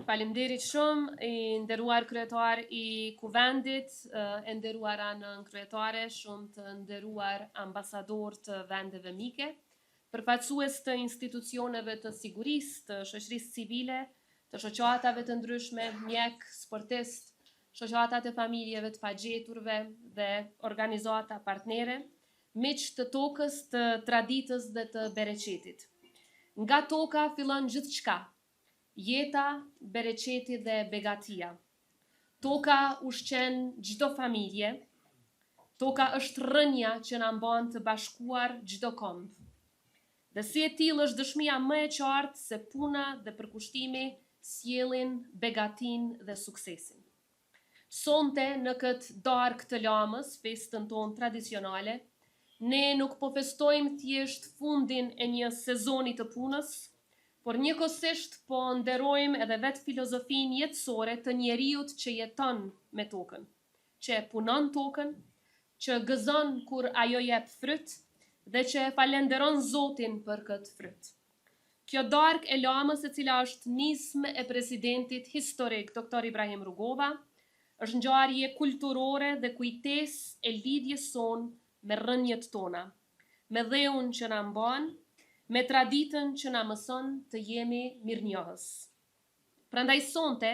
Faleminderit shumë i nderuar kryetar i kuvendit, e nderuar anën kryetare, shumë të nderuar ambasador të vendeve mike, përfaqësues të institucioneve të sigurisë, të shoqërisë civile, të shoqatave të ndryshme, mjek, sportist, shoqatat e familjeve të pagjeturve dhe organizata partnere, miq të tokës, të traditës dhe të bereqetit. Nga toka fillon gjithçka. Jeta, bereqeti dhe begatia. Toka ushqen çdo familje. Toka është rrënja që na mban të bashkuar çdo komb. Dhe si e tillë është dëshmia më e qartë se puna dhe përkushtimi sjellin begatin dhe suksesin. Sonte në këtë darkë të lamës, festën tonë tradicionale, ne nuk po festojmë thjesht fundin e një sezoni të punës, por njëkohësisht po nderojmë edhe vetë filozofinë jetësore të njeriut që jeton me tokën, që punon tokën, që gëzon kur ajo jep fryt dhe që e falenderon Zotin për këtë fryt. Kjo darkë e lamës, e cila është nismë e presidentit historik Dr. Ibrahim Rugova, është ngjarje kulturore dhe kujtesë e lidhjes sonë me rrënjët tona, me dheun që na mban, me traditën që na mëson të jemi mirënjohës. Prandaj sonte,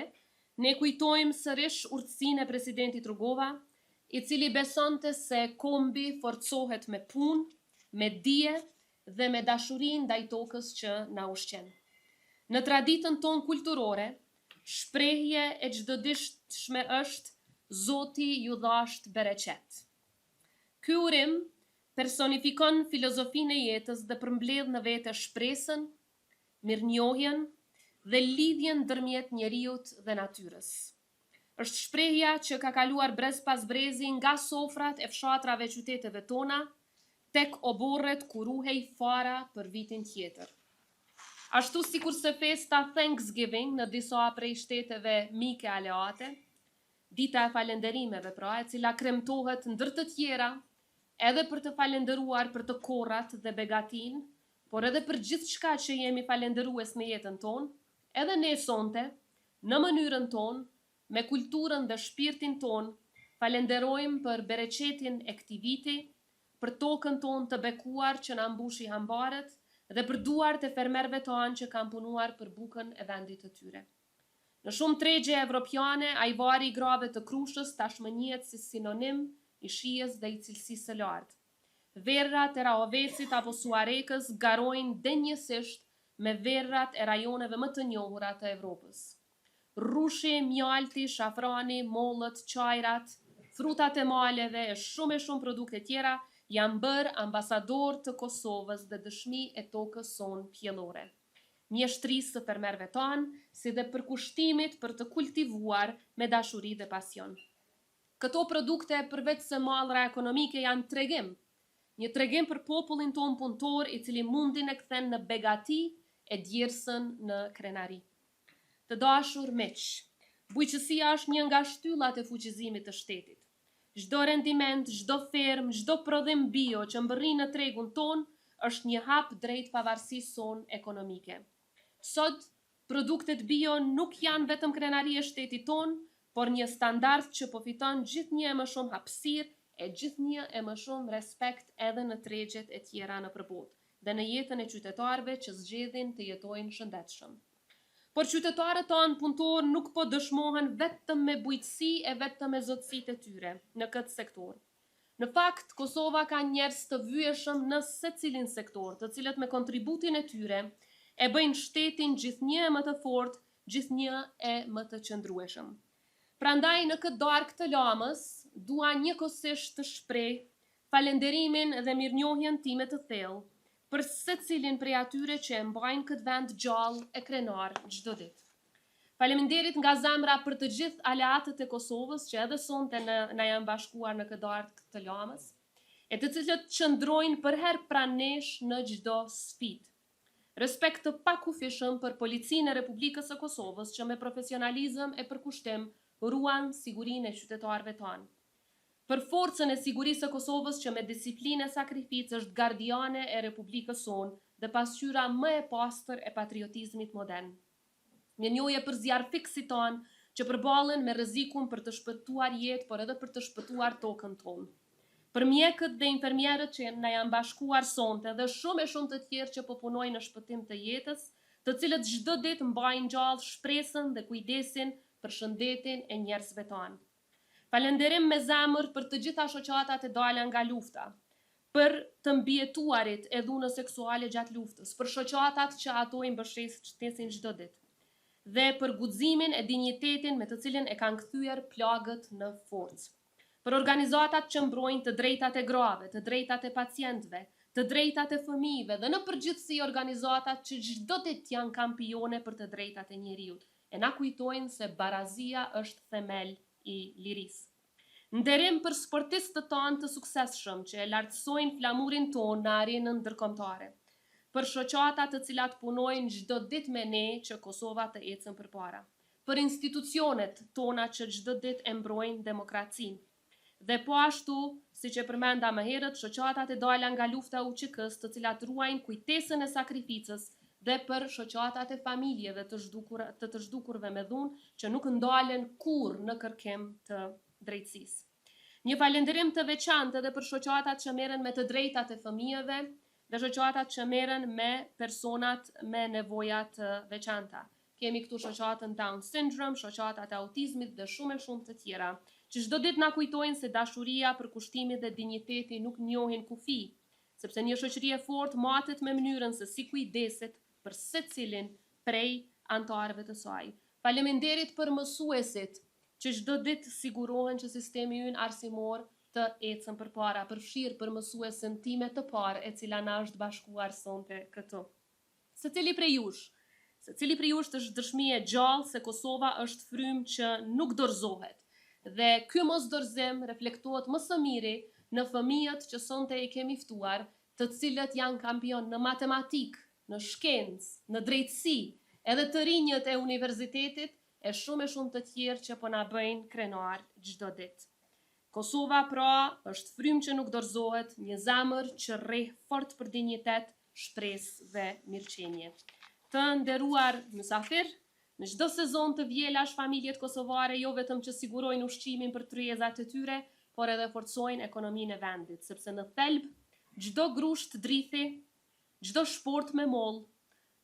ne kujtojmë sërish urtësinë e presidentit Rugova, i cili besonte se kombi forcohet me punë, me dije dhe me dashurinë ndaj tokës që na ushqen. Në traditën tonë kulturore, shprehje e çdoditshme është Zoti ju dhasht bereqet. Ky urim personifikon filozofinë e jetës dhe përmbledh në vete shpresën, mirënjohjen dhe lidhjen ndërmjet njeriut dhe natyrës. Është shprehja që ka kaluar brez pas brezi nga sofrat e fshatrave qyteteve tona, tek oborret ku ruhej fara për vitin tjetër. Ashtu sikur se festa Thanksgiving në disa prej shteteve mike aleate, dita e falenderimeve pra, e cila kremtohet ndër të tjera, edhe për të falenderuar për të korrat dhe begatin, por edhe për gjithçka që jemi falenderues në jetën tonë, edhe ne sonte, në mënyrën tonë, me kulturën dhe shpirtin tonë, falenderojmë për bereqetin e këtij viti, për tokën tonë të bekuar që na mbushi hambaret dhe për duart e fermerëve tanë që kanë punuar për bukën e vendit të tyre. Në shumë tregje evropiane, ajvari i grave të Krushës tashmë njihet si sinonim i shijes dhe i cilësisë së lartë. Verrat e Rahovecit apo Suarekës garojnë denjësisht me verrat e rajoneve më të njohura të Evropës. Rrushi, mjalti, shafrani, mollët, çajrat, frutat e maleve e shumë produkte tjera janë bërë ambasador të Kosovës dhe dëshmi e tokës sonë pjellore. Mjeshtrisë së fermerëve tanë, si dhe përkushtimit për të kultivuar me dashuri dhe pasion. Këto produkte përveç se mallra ekonomike janë tregim, një tregim për popullin ton punëtor i cili mundin e kthen në begati e djersën në krenari. Të dashur miq, bujqësia është një nga shtyllat e fuqizimit të shtetit. Çdo rendiment, çdo fermë, çdo prodhim bio që mbërrin në tregun ton është një hap drejt pavarësisë sonë ekonomike. Sot, produktet bio nuk janë vetëm krenari e shtetit ton, por një standard që po fiton gjithnjë e më shumë hapësirë e gjithnjë e më shumë respekt edhe në tregjet e tjera në botë dhe në jetën e qytetarëve që zgjedhin të jetojnë shëndetshëm. Por qytetarët tanë punëtor nuk po dëshmohen vetëm me bujqësi e vetëm me zotësitë e tyre në këtë sektor. Në fakt, Kosova ka njerëz të vyeshëm në secilin sektor, të cilët me kontributin e tyre e bëjnë shtetin gjithnjë e më të fortë, gjithnjë e më të qëndrueshëm. Prandaj në këtë darkë të lamës, dua njëkohësisht të shpreh falenderimin dhe mirënjohjen time të thellë për secilin prej atyre që e mbajnë këtë vend gjallë e krenar çdo ditë. Faleminderit nga zemra për të gjithë aleatët e Kosovës që edhe sonte na janë bashkuar në këtë darkë të lamës, e të cilët qëndrojnë për herë pranë nesh në çdo sfidë. Respekt të pakufishëm për Policinë e Republikës së Kosovës që me profesionalizëm e përkushtim ruan sigurinë e qytetarëve tanë. Për forcën e sigurisë së Kosovës që me disiplinë e sakrificë është gardiane e Republikës sonë dhe pasqyra më e pastër e patriotizmit modern. Një njohje për zjarë fiksit tonë që përballen me rrezikun për të shpëtuar jetë, por edhe për të shpëtuar tokën tonë. Për mjekët dhe infermierët që na janë bashkuar sonte dhe shumë të tjerë që po punojnë në shpëtim të jetës, të cilët çdo ditë mbajnë gjallë shpresën dhe kujdesin për shëndetin e njerëzve tonë. Falënderim me zemër për të gjitha shoqatat e dalë nga lufta, për të mbijetuarit e dhunës seksuale gjatë luftës, për shoqatat që ato i mbështesin çdo ditë, dhe për guximin e dinjitetin me të cilin e kanë kthyer plagët në forcë. Për organizatat që mbrojnë të drejtat e grave, të drejtat e pacientëve, të drejtat e fëmijëve dhe në përgjithësi organizatat që çdo ditë janë kampione për të drejtat e njeriut, e na kujtojnë se barazia është themel i lirisë. Nderim për sportistët tonë të suksesshëm që e lartësojnë flamurin tonë në arenën ndërkombëtare, për shoqata të cilat punojnë çdo ditë me ne që Kosova të ecën përpara, për institucionet tona që çdo ditë e mbrojnë demokracinë. Dhe po ashtu, siç e përmenda më herët, shoqatat e dala nga lufta e UÇK-s, të cilat ruajnë kujtesën e sakrificës, dhe për shoqatat e familjeve të zhdukurve me dhunë që nuk ndalen kurrë në kërkim të drejtësisë. Një falënderim të veçantë edhe për shoqatat që merren me të drejtat e fëmijëve dhe shoqatat që merren me personat me nevoja të veçanta. Kemi këtu shoqatën Down Syndrome, shoqatat e autizmit dhe shumë të tjera, që çdo ditë na kujtojnë se dashuria, përkushtimi dhe dinjiteti nuk njohin kufi, sepse një shoqëri e fortë matet me mënyrën se si kujdeset për secilin prej anëtarëve të saj. Faleminderit për mësuesit që çdo ditë sigurohen që sistemi ynë arsimor të ecën përpara, përfshirë për mësuesën time të parë, e cila na është bashkuar sonte këtu. Secili prej jush është dëshmi e gjallë se Kosova është frymë që nuk dorëzohet. Dhe ky mosdorëzim reflektohet më së miri në fëmijët që sonte i kemi ftuar, të cilët janë kampion në matematikë, në shkencë, në drejtësi, edhe të rinjët e universitetit e shumë të tjerë që po na bëjnë krenar çdo ditë. Kosova pra është frymë që nuk dorëzohet, një zemër që rreh fort për dinjitet, shpresë dhe mirëqenie. Të nderuar mysafir, në çdo sezon të vjelash familjet kosovare jo vetëm që sigurojnë ushqimin për tryezat e tyre, por edhe forcojnë ekonominë e vendit, sepse në thelb çdo grusht drithi, çdo shport me moll,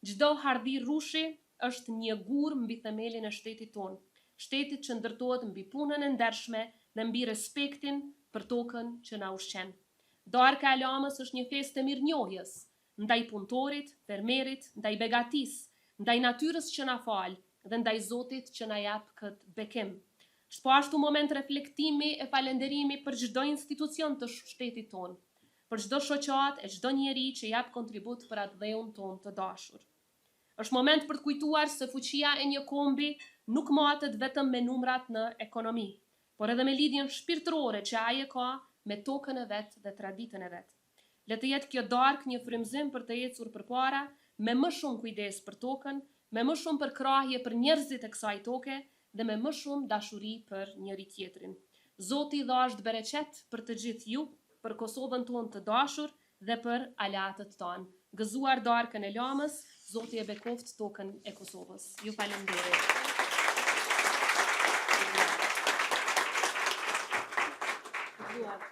çdo hardhi rrushi është një gur mbi themelin e shtetit tonë, shtetit që ndërtohet mbi punën e ndershme dhe mbi respektin për tokën që na ushqen. Darka e Lamës është një festë e mirënjohjes ndaj punëtorit, fermerit, ndaj begatisë, ndaj natyrës që na fal dhe ndaj Zotit që na jap këtë bekim. Është po ashtu moment reflektimi e falënderimi për çdo institucion të shtetit tonë, për çdo shoqat e çdo njeri që jap kontribut për atë dheun tonë të dashur. Është moment për të kujtuar se fuqia e një kombi nuk matet vetëm me numrat në ekonomi, por edhe me lidhjen shpirtërore që ai e ka me tokën e vet dhe traditën e vet. Le të jetë kjo darkë një frymëzim për të ecur përpara, me më shumë kujdes për tokën, me më shumë përkrahje për njerëzit e kësaj toke dhe me më shumë dashuri për njëri tjetrin. Zoti dhasht bereqet për të gjithë ju, për Kosovën tonë të dashur dhe për alatët tonë. Gëzuar darkën e Lamës, Zoti e bekoft tokën e Kosovës. Ju falenderoj. Gëzuar.